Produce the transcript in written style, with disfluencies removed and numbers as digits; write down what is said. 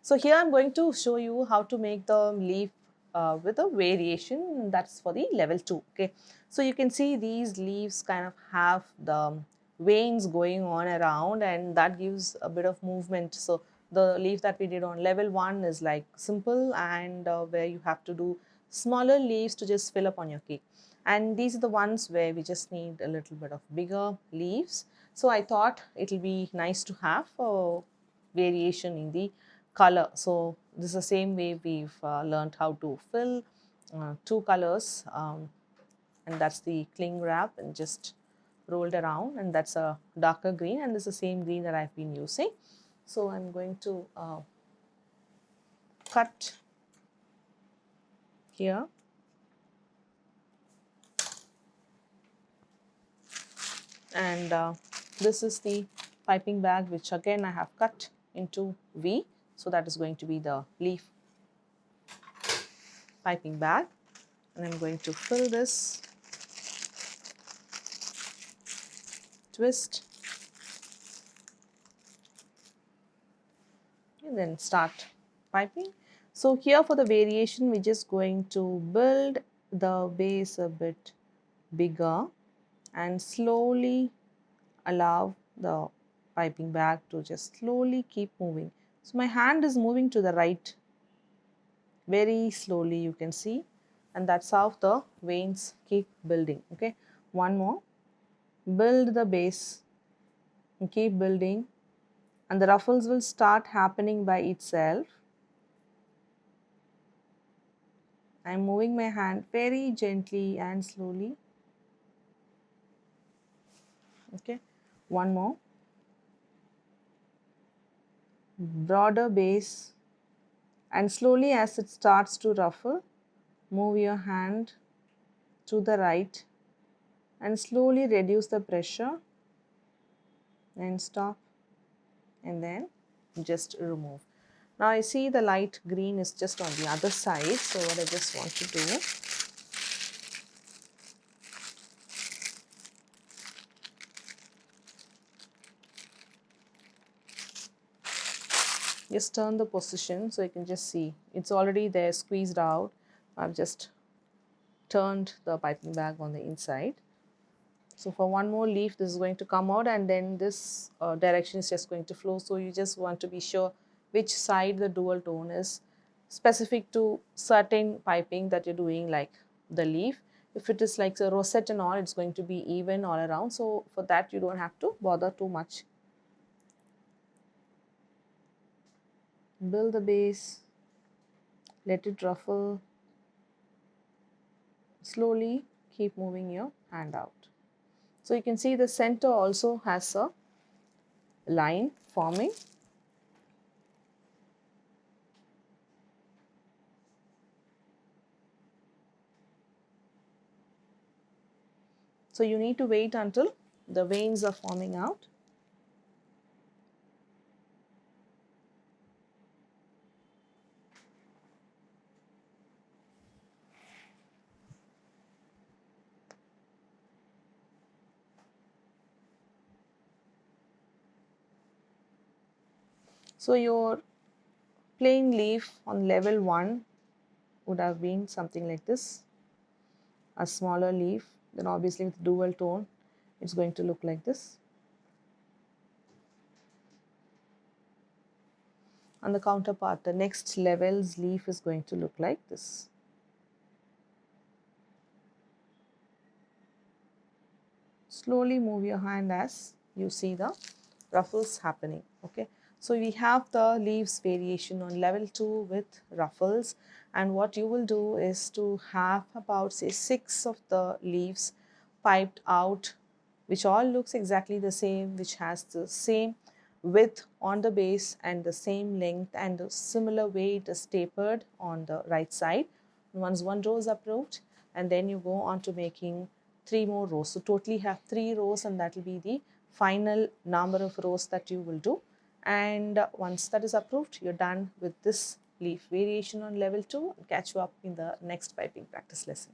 So here I'm going to show you how to make the leaf with a variation. That's for the level 2. Okay, so you can see these leaves kind of have the veins going on around, and that gives a bit of movement. So the leaf that we did on level 1 is like simple, and where you have to do smaller leaves to just fill up on your cake. And these are the ones where we just need a little bit of bigger leaves. So I thought it will be nice to have a variation in the color. So this is the same way we've learned how to fill two colors, and that's the cling wrap, and just rolled around, and that's a darker green, and this is the same green that I've been using. So I'm going to cut here, and this is the piping bag, which again I have cut into V. So that is going to be the leaf piping bag, and I'm going to fill this, twist, and then start piping. So here for the variation, we're just going to build the base a bit bigger and slowly allow the piping bag to just slowly keep moving. So my hand is moving to the right very slowly, you can see, and that's how the veins keep building. Okay, one more, build the base and keep building, and the ruffles will start happening by itself. I'm moving my hand very gently and slowly. Okay, one more, broader base, and slowly as it starts to ruffle, move your hand to the right and slowly reduce the pressure and stop, and then just remove. Now I see the light green is just on the other side, so what I just want to do, just turn the position so you can just see it's already there, squeezed out. I've just turned the piping bag on the inside. So for one more leaf, this is going to come out, and then this direction is just going to flow. So you just want to be sure which side the dual tone is specific to certain piping that you're doing, like the leaf. If it is like a rosette and all, it's going to be even all around. So for that, you don't have to bother too much. Build the base, let it ruffle, slowly keep moving your hand out. So you can see the center also has a line forming. So you need to wait until the veins are forming out. So your plain leaf on level 1 would have been something like this, a smaller leaf. Then obviously with dual tone, it's going to look like this. On the counterpart, the next level's leaf is going to look like this. Slowly move your hand as you see the ruffles happening. Okay, so we have the leaves variation on level 2 with ruffles, and what you will do is to have about say 6 of the leaves piped out, which all looks exactly the same, which has the same width on the base and the same length, and a similar way it is tapered on the right side. Once one row is approved, and then you go on to making 3 more rows. So totally have 3 rows, and that will be the final number of rows that you will do. And once that is approved, you're done with this leaf variation on level 2. Catch you up in the next piping practice lesson.